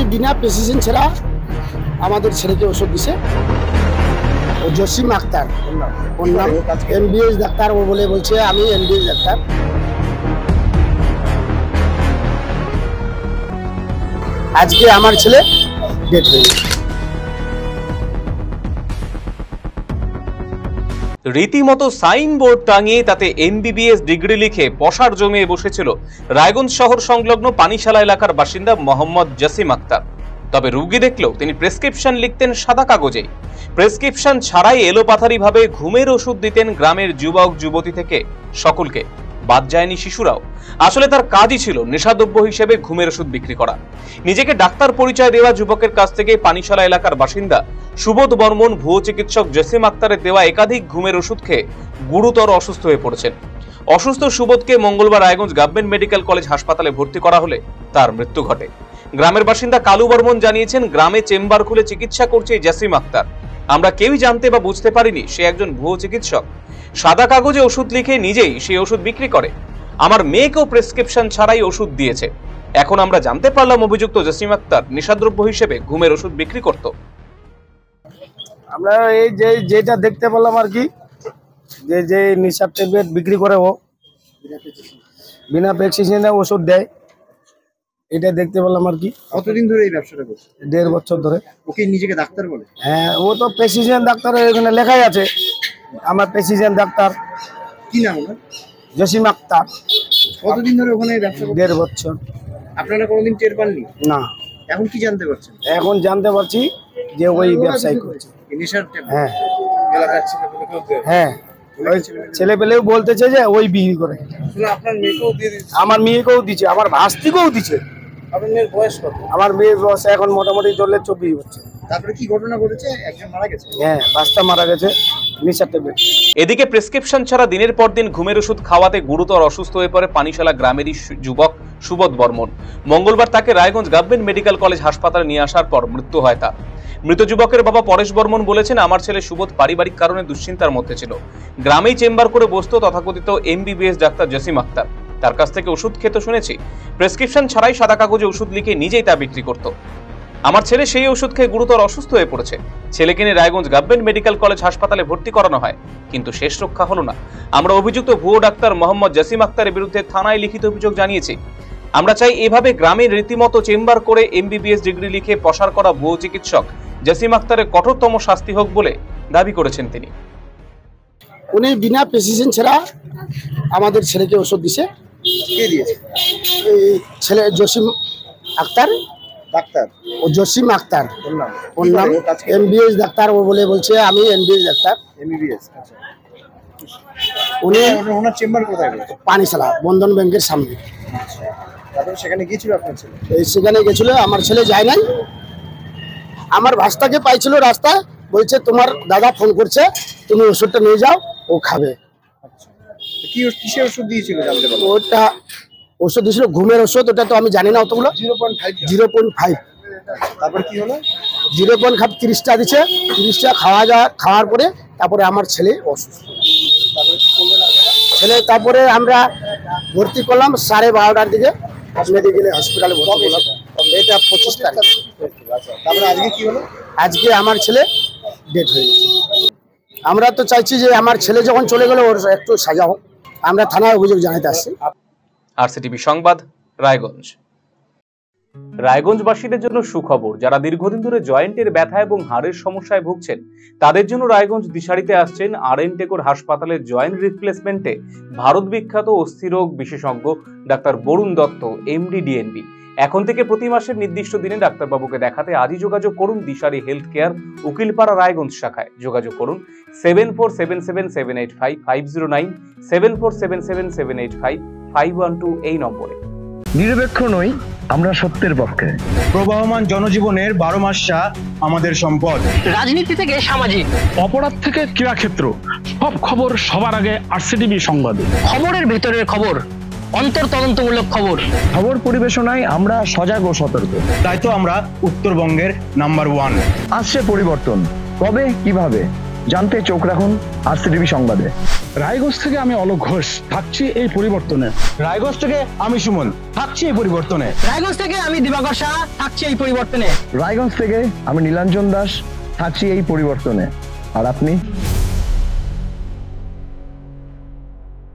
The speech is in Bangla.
উনি বিনা প্রেসক্রিপশন ছাড়া আমাদের ছেলেকে ওষুধ দিছে। ও জসিম আক্তার ওর নাম, এমবিবিএস ডাক্তার। ও বলছে আমি এমবিবিএস ডাক্তার। আজকে আমার ছেলে ডেট হয়ে গেছে। রীতিমতো সাইনবোর্ড টাঙিয়ে তাতে এমবিবিএস ডিগ্রি লিখে পসার জমিয়ে বসেছিল রায়গঞ্জ শহর সংলগ্ন পানিশালা এলাকার বাসিন্দা মোহাম্মদ জসিম আক্তার। তবে রোগী দেখলেও তিনি প্রেসক্রিপশন লিখতেন সাদা কাগজে। প্রেসক্রিপশন ছাড়াই এলোপাথারিভাবে ঘুমের ওষুধ দিতেন গ্রামের যুবক যুবতী থেকে সকলকে, বাদ যায়নি শিশুরাও। আসলে তার কাজই ছিল নেশাদ্রব্য হিসেবে ঘুমের ওষুধ বিক্রি করা। নিজেকে ডাক্তার পরিচয় দেওয়া যুবকের কাছ থেকে পানিশালা এলাকার বাসিন্দা সুবোধ বর্মন ভুয়ো চিকিৎসক জসিম আক্তারের দেওয়া একাধিক ঘুমের ওষুধ খেয়ে গুরুতর অসুস্থ হয়ে পড়েছেন। অসুস্থ সুবোধকে মঙ্গলবার রায়গঞ্জ গভর্নমেন্ট মেডিকেল কলেজ হাসপাতালে ভর্তি করা হলে তার মৃত্যু ঘটে। গ্রামের বাসিন্দা কালু বর্মন জানিয়েছেন, গ্রামে চেম্বার খুলে চিকিৎসা করছে জসিম আক্তার। আমরা কেউই জানতে বা বুঝতে পারিনি সে একজন ভুয়ো চিকিৎসক। সাদা কাগজে ওষুধ লিখে নিজেই সেই ওষুধ বিক্রি করে। আমার মেয়েকেও প্রেসক্রিপশন ছাড়াই ওষুধ দিয়েছে। এখন আমরা জানতে পারলাম অভিযুক্ত জসিম আক্তার নেশাদ্রব্য হিসেবে ঘুমের ওষুধ বিক্রি করত। আমরা এই যেটা দেখতে পেলাম আর কি, যে নেশার ট্যাবলেট বিক্রি করে ও বিনা প্রেসক্রিপশনে ওষুধ দেয়, এটা দেখতে পেলাম আর কি। কতদিন ধরে এই ব্যবসাটা করছে? 1.5 বছর ধরে। ওকে নিজেকে ডাক্তার বলে? হ্যাঁ, ও তো প্রেসক্রিপশন ডাক্তার, এখানে লেখাই আছে আমার প্রেসক্রিপশন ডাক্তার। কি নাম ওনার? জসিম আক্তার। কতদিন ধরে ওখানে ব্যবসা করছে? 1.5 বছর। আপনারা কোনোদিন টের পাননি? না। এখন কি জানতে পারছেন? এখন জানতে পারছি যে ওই ব্যবসায় করছে। হ্যাঁ হ্যাঁ, ছেলে পেলেও বলতেছে যে ওই বিক্রি করে। আপনার মেয়েকেও দিয়ে দিচ্ছে? আমার মেয়েকেও দিচ্ছে, আমার ভাস্তিকেও দিচ্ছে। আপনার মেয়ের বয়স কত? আমার মেয়ের বয়স এখন মোটামুটি ধরলে 24 বছর। তারপরে কি ঘটনা ঘটেছে? একজন মারা গেছে? হ্যাঁ, 5টা মারা গেছে নেশার ট্যাবলেট। এদিকে প্রেসক্রিপশন ছাড়া দিনের পর দিন ঘুমের ওষুধ খাওয়াতে গুরুতর অসুস্থ হয়ে পড়ে পানিশালা গ্রামেরই যুবক সুবোধ বর্মন। মঙ্গলবার তাকে রায়গঞ্জ গভর্নমেন্ট মেডিকেল কলেজ হাসপাতালে নিয়ে আসার পর মৃত্যু হয় তার। মৃত যুবকের বাবা পরেশ বর্মন বলেছেন, আমার ছেলে সুবোধ পারিবারিক কারণে দুশ্চিন্তার মধ্যে ছিল। গ্রামেই চেম্বার করে বসতো তথাকথিত এমবিবিএস ডাক্তার জসিম আক্তার। তার কাছ থেকে ওষুধ খেতে শুনেছি। প্রেসক্রিপশন ছাড়াই সাদা কাগজে ওষুধ লিখে নিজেই তা বিক্রি করত। আমার ছেলে সেই ওষুধ খেয়ে গুরুতর অসুস্থ হয়ে পড়েছে। ছেলেকে নিয়ে রায়গঞ্জ গভর্নমেন্ট মেডিকেল কলেজ হাসপাতালে ভর্তি করানো হয়, কিন্তু শেষ রক্ষা হলো না। আমরা অভিযুক্ত ভুয়ো ডাক্তার মোহাম্মদ জসিম আক্তারের বিরুদ্ধে থানায় লিখিত অভিযোগ জানিয়েছি। আমরা চাই এভাবে গ্রামের রীতিমতো চেম্বার করে এমবিবিএস ডিগ্রি লিখে প্রসার করা ভুয়ো চিকিৎসক জসিম আক্তারের কঠোরতম শাস্তি হোক বলে দাবি করেছেন তিনি। উনি বিনা প্রেসক্রিপশন ছাড়া আমাদের ছেলেকে ওষুধ দিছে। কে দিয়েছে? এই ছেলে জসিম আক্তার ডাক্তার। ও জসিম আক্তার ওর নাম, আচ্ছা। MBBS doctor. ও বলছে আমি এমবিবিএস ডাক্তার। এমবিবিএস। আচ্ছা। উনি ওনার চেম্বার কোথায়? পানিশালা বন্ধন ব্যাংকের সামনে। আচ্ছা, তারপরে সেখানে গিয়েছিল আপনার ছেলে? সেখানে গেছিল, আমার ছেলে যায় নাই। আমার ভাস্তাকে পাইছিল রাস্তায়, বলছে তোমার দাদা ফোন করছে, তুমি ওষুধটা নিয়ে যাও, ও খাবে। আচ্ছা, কি কিসের ওষুধ দিয়েছিল জানতে পারলাম? ওটা ওষুধ দিয়েছিল ঘুমের ওষুধ, ওটা তো আমি জানি না অতগুলো। 0.5। তারপর কি হলো? 0.5 30টা দিচ্ছে। 30টা খাওয়ার পরে তারপরে আমার ছেলে অসুস্থ। ছেলে তারপরে আমরা ভর্তি করলাম 12:30টার দিকে মেডিকেলে হসপিটালে ভর্তি করলাম। এটা 25 তারিখ। তারপরে আজকে কি হলো? আজকে আমার ছেলে ডেট হয়ে গেছে। আমরা তো চাইছি যে আমার ছেলে যখন চলে গেল ওর একটু সাজা হোক। আমরা থানায় অভিযোগ জানাতে আসছি। আরসিটিভি সংবাদ, রায়গঞ্জ। রায়গঞ্জবাসীদের জন্য সুখবর, যারা দীর্ঘদিন ধরে জয়েন্টের ব্যথা এবং হাড়ের সমস্যায় ভুগছেন তাদের জন্য রায়গঞ্জ দিশারিতে আসছেন আর.এন. টেকোর হাসপাতালের জয়েন্ট রিপ্লেসমেন্টে ভারত বিখ্যাত অস্থিরোগ বিশেষজ্ঞ ডাক্তার বরুণ দত্ত, এমডি, ডিএনবি। এখন থেকে প্রতি মাসের নির্দিষ্ট দিনে ডাক্তারবাবুকে দেখাতে আজই যোগাযোগ করুন দিশারি হেলথ কেয়ার, উকিলপাড়া, রায়গঞ্জ শাখায়। যোগাযোগ করুন 7477785509, 7477785512 এই নম্বরে। নিরপেক্ষ নই, আমরা সত্যের পক্ষে। প্রবাহমান জনজীবনের 12 মাসা আমাদের সম্পদ। রাজনীতি থেকে সামাজিক, অপরাধ থেকে ক্রীড়াক্ষেত্র, সব খবর সবার আগে আরসিটিভি সংবাদে। খবরের ভেতরের খবর, অন্তর্তদন্তমূলক খবর। খবর পরিবেশনায় আমরা সজাগ ও সতর্ক। তাই তো আমরা উত্তরবঙ্গের নাম্বার 1। আসছে পরিবর্তন, কবে কিভাবে জানতে চোখ রাখুন আরসিটিভি সংবাদে। রায়গঞ্জ থেকে আমি অলোক ঘোষ, থাকছি এই পরিবর্তনে। রায়গঞ্জ থেকে আমি সুমন, থাকছি এই পরিবর্তনে। রায়গঞ্জ থেকে আমি দিবাকর সাহা, থাকছি এই পরিবর্তনে। রায়গঞ্জ থেকে আমি নীলাঞ্জন দাস, থাকছি এই পরিবর্তনে। আর আপনি?